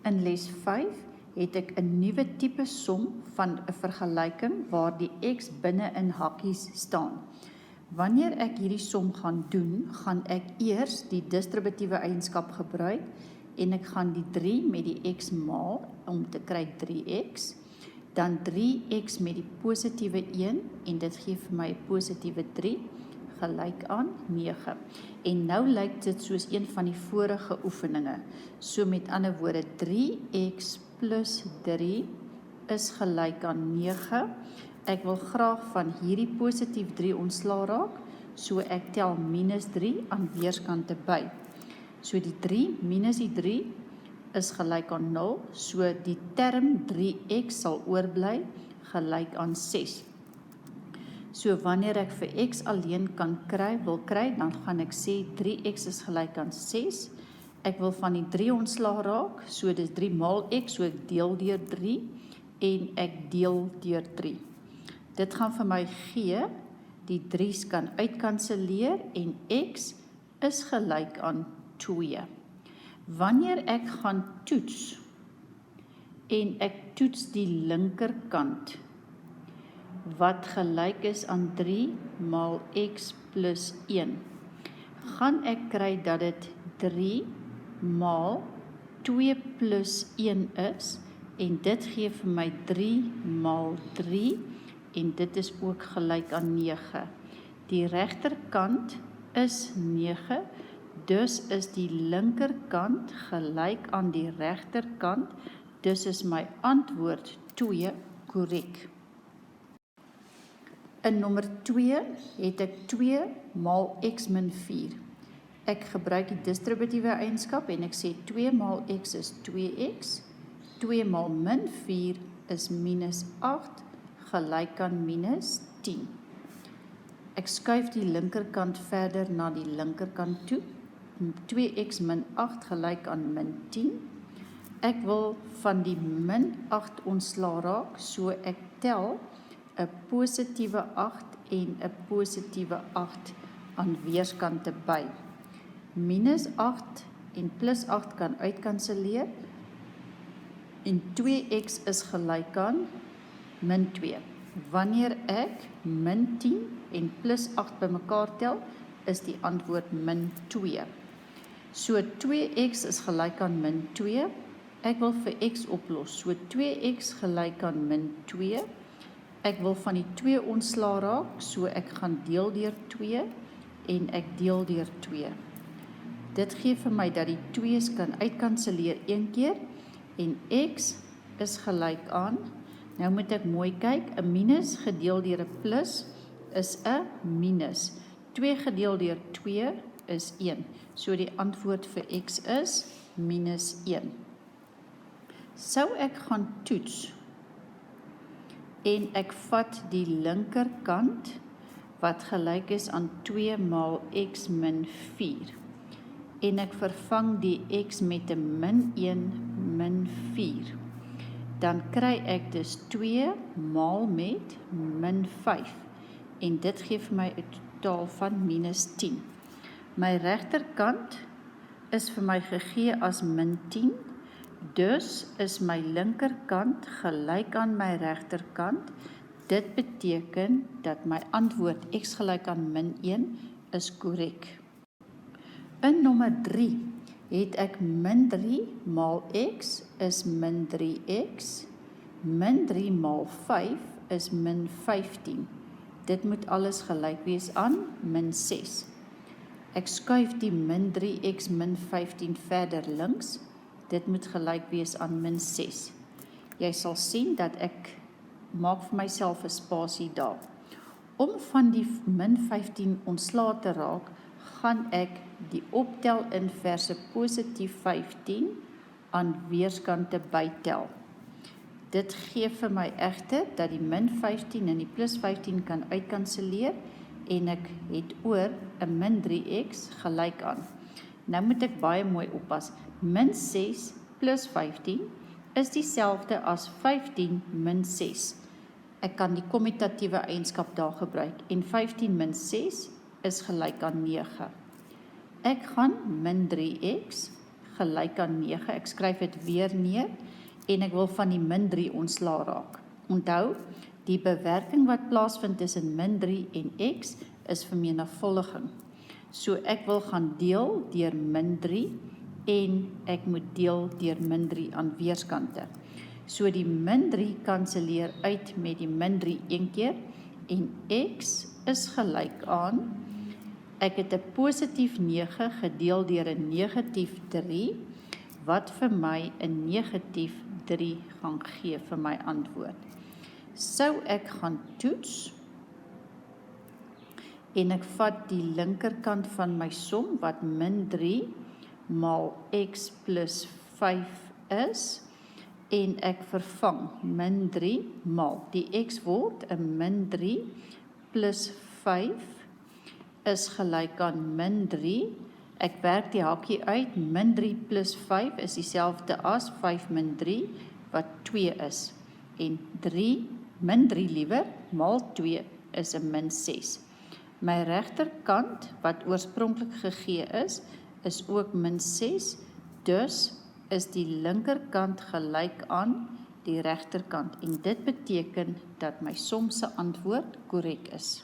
In les 5 het ek 'n nuwe tipe som van 'n vergelyking waar die x binne in hakkies staan. Wanneer ek hierdie som gaan doen, gaan ek eers die distributiewe eienskap gebruik en ek gaan die 3 met die x maal om te kry 3x, dan 3x met die positiewe 1 en dit gee vir my 'n positiewe 3 gelyk aan 9. En nou lyk dit soos een van die vorige oefeninge. So met ander woorde 3x plus 3 is gelyk aan 9. Ek wil graag van hierdie positief 3 ontslaa raak, so ek tel minus 3 aan weerskante by. So die 3 minus die 3 is gelyk aan 0, so die term 3x sal oorbly gelyk aan 6. So wanneer ek vir x alleen wil kry, dan gaan ek sê 3x is gelyk aan 6. Ek wil van die 3 ontslaa raak, so dis 3 maal x, so ek deel deur 3 en ek deel deur 3. Dit gaan vir my gee, die 3's kan uitkanselleer en x is gelyk aan 2. Wanneer ek gaan toets en ek toets die linkerkant wat gelyk is aan 3 maal x plus 1, gaan ek kry dat dit 3 maal 2 plus 1 is en dit gee vir my 3 maal 3 en dit is ook gelyk aan 9. Die regterkant is 9, dus is die linkerkant gelyk aan die regterkant, dus is my antwoord 2 korrek. In nommer 2 het ek 2 maal x min 4. Ek gebruik die distributiewe eienskap en ek sê 2 maal x is 2x, 2 maal min 4 is minus 8, gelyk aan minus 10. Ek skuif die linkerkant verder na die linkerkant toe. 2x min 8 gelyk aan min 10. Ek wil van die min 8 ontslaa raak, so ek tel 'n positiewe 8 en 'n positiewe 8 aan weerskante by. Minus 8 en plus 8 kan uitkanselleer en 2x is gelyk aan min 2. Wanneer ek min 10 en plus 8 bymekaar tel, is die antwoord min 2. So 2x is gelyk aan min 2. Ek wil vir x oplos. So 2x gelyk aan min 2. Ek wil van die 2 ontslaa raak, so ek gaan deel deur 2 en ek deel deur 2. Dit gee vir my dat die 2's kan uitkanselleer een keer en x is gelyk aan, nou moet ek mooi kyk, 'n minus gedeel deur 'n plus is 'n minus. 2 gedeel deur 2 is 1. So die antwoord vir x is minus 1. Sou ek gaan toets en ek vat die linkerkant wat gelyk is aan 2 maal x min 4 en ek vervang die x met 'n min 1 min 4, dan kry ek dus 2 maal met min 5 en dit gee vir my 'n totaal van minus 10. My regterkant is vir my gegee as min 10, dus is my linkerkant gelyk aan my regterkant. Dit beteken dat my antwoord x gelyk aan min 1 is korrek. In nommer 3 het ek min 3 maal x is min 3x, min 3 maal 5 is min 15. Dit moet alles gelyk wees aan min 6. Ek skuif die min 3x min 15 verder links. Dit moet gelyk wees aan min 6. Jy sal sien dat ek maak vir myself 'n spasie daar. Om van die min 15 ontslae te raak, gaan ek die optel inverse positief 15 aan weerskante bytel. Dit gee vir my egter dat die min 15 en die plus 15 kan uitkanselleer en ek het oor 'n min 3x gelyk aan. Nou moet ek baie mooi oppas. Min 6 plus 15 is dieselfde as 15 min 6. Ek kan die kommutatiewe eienskap daar gebruik en 15 min 6 is gelyk aan 9. Ek gaan min 3x gelyk aan 9. Ek skryf dit weer neer en ek wil van die min 3 ontslaa raak. Onthou, die bewerking wat plaasvind tussen min 3 en x is vermenigvuldiging. So ek wil gaan deel deur min 3 en ek moet deel deur min 3 aan weerskante. So die min 3 kanselleer uit met die min 3 een keer en x is gelyk aan, ek het 'n positief 9 gedeel deur 'n negatief 3, wat vir my 'n negatief 3 gaan gee vir my antwoord. Sou ek gaan toets en ek vat die linkerkant van my som wat min 3 maal x plus 5 is en ek vervang min 3 maal die x word 'n min 3 plus 5 is gelyk aan min 3. Ek werk die hakie uit, min 3 plus 5 is dieselfde as 5 min 3 wat 2 is. En 3 min 3 liewer maal 2 is 'n min 6. My regterkant wat oorspronklik gegee is ook min 6, dus is die linkerkant gelyk aan die regterkant en dit beteken dat my som se antwoord korrek is.